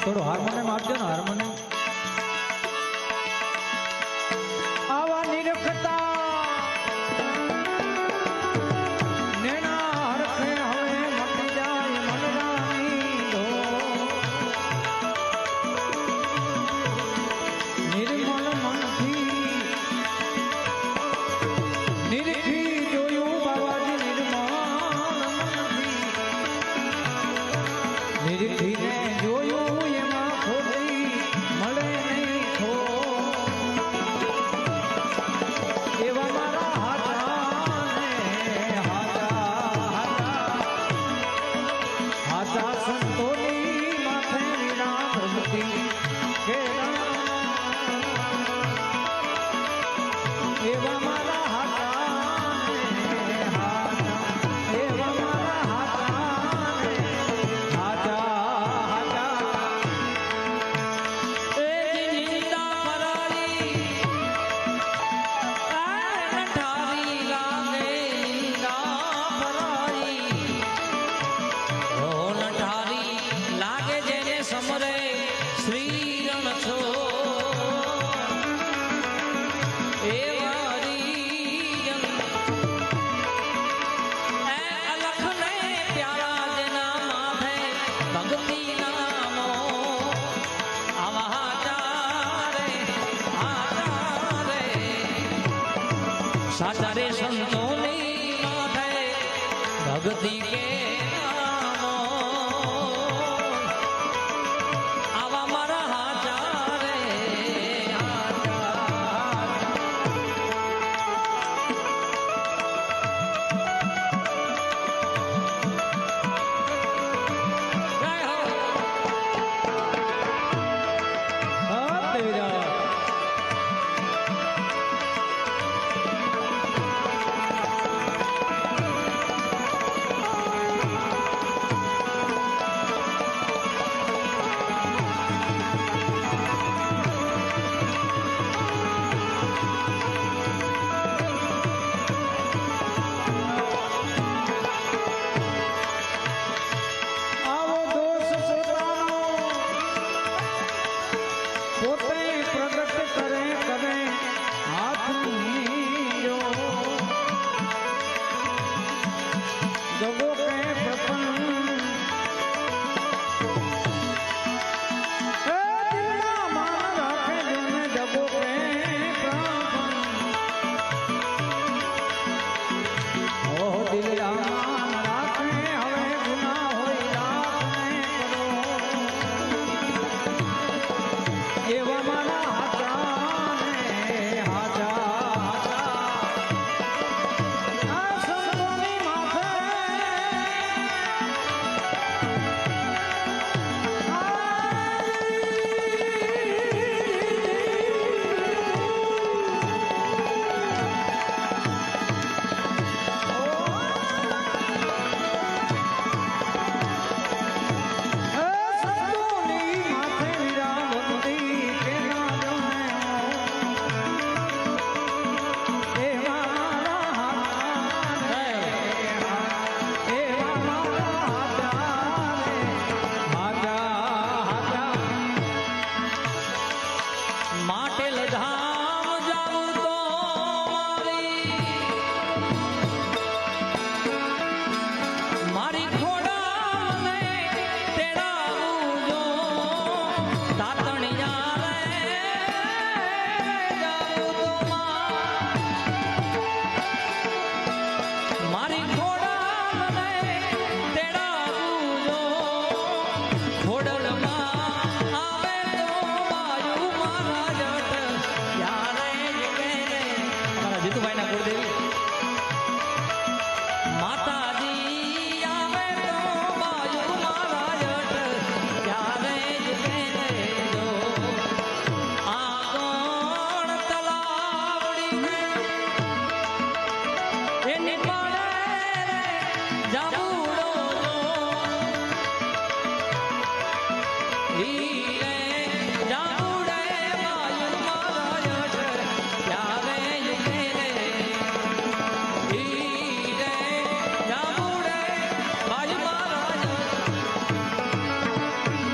થોડું હાર્મોનિયમ આપજો ને હાર્મોનિયમ. આવા નિરખતા નેના હરખે હવે મટી જાય મનરાની ધો. નિર્મલ મનથી નિરખી જોયું બાબાજી નિર્મલ મનથી નિરખીને જોયું એમાં ખોટી મળે નહીં ખો. એવા મારા હાથાને હાથા સંતોની માથે વિના ભક્તિ કે એવા મારા હાથાને એવા મારા હાથાને સાચા રે સંતોની માથે ભક્તિ કે નામો આવા મારા હાચા રે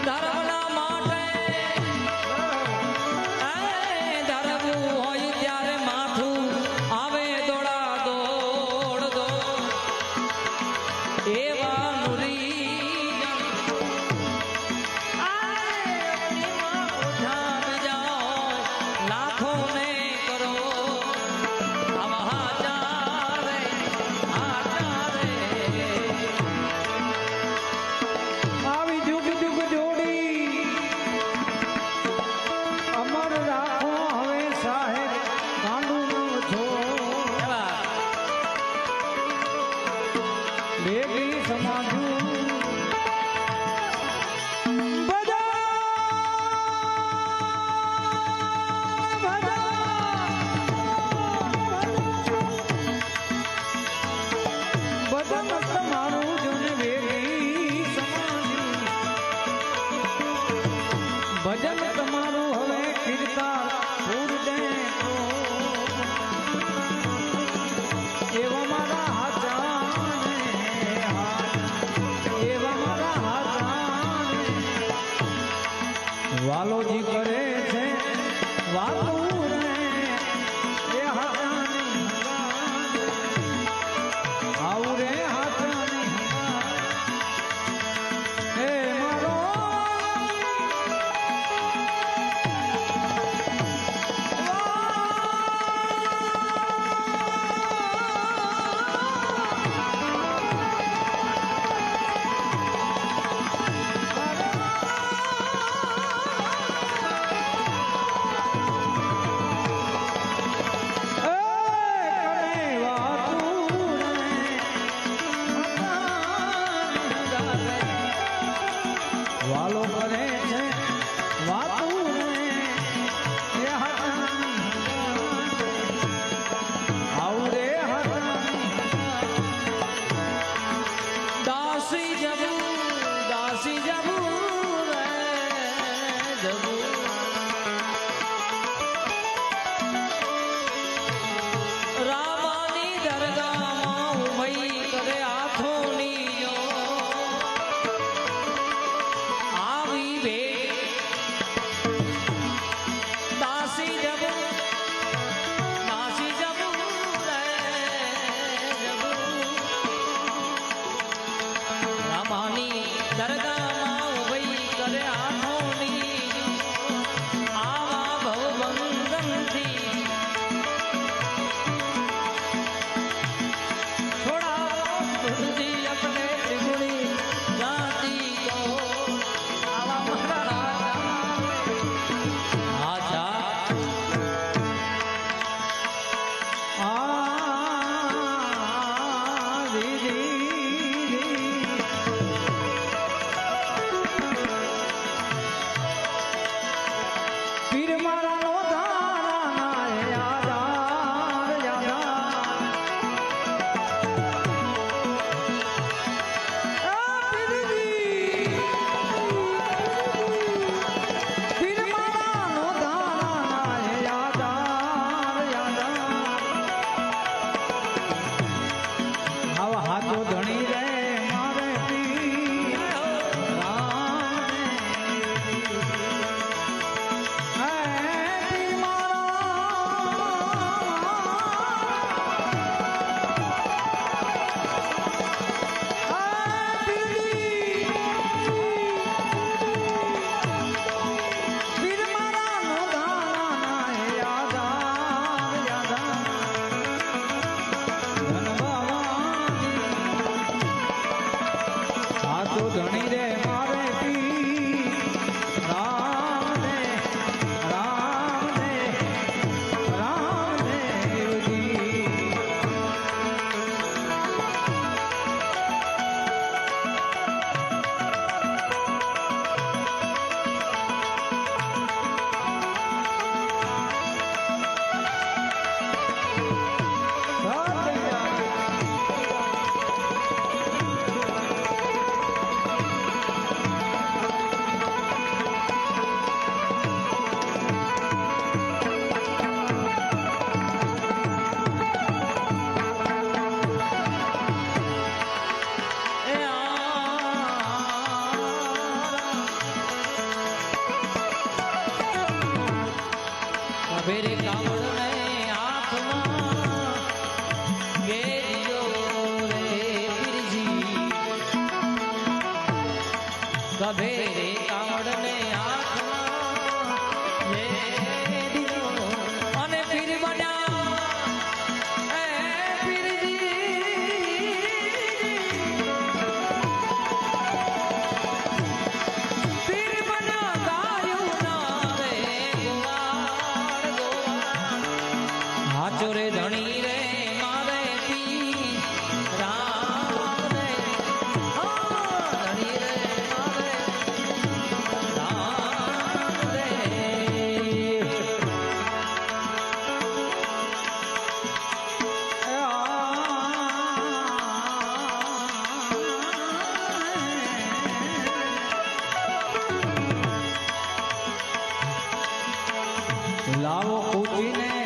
ધર્મના માટે ભજન તમારું હવે કીર્તાર પૂરજે તો એવા મારા હાચાને એવા મારા હાચાને વાલોજી કરે છે વાતું રે એ હાચાની આવું રે હાચાની હે મારો વાલો કરે છે વાતું રે એ હાચાની આવું રે હાચાની દાસી જબુ રે જબુ રામાની દરગાહમાં ઉભઈ કરે હાથોની જો આવી ભેટ દાસી જબુ રે જબુ રામાની દરગાહમાં ઉભઈ કરે હાથોની આવા ભવબંધનથી છોડા તુલસી અપને ત્રિગુણી જાતિ કો આવા મારા આજા પીર મારા નો ધારા યાદાર પીર મારા નો ધારા યાદાર આવા હાથો ધણી રે મારે પીર ધણી રે મારે પી રામ રે રામ રે રામ દેવજી કભેરે કાવડને હાથમાં ઘેર્યો રે પીરજી કભેરે કાવડને હાથમાં ઘેર્યો અને પીર બન્યા એ પીરજી પીર બન્યા ગાયું ના રે હાચો રે ધણી રે મારે પી રામ રે ધણી રે મારે રામ રે લાવો પૂછીને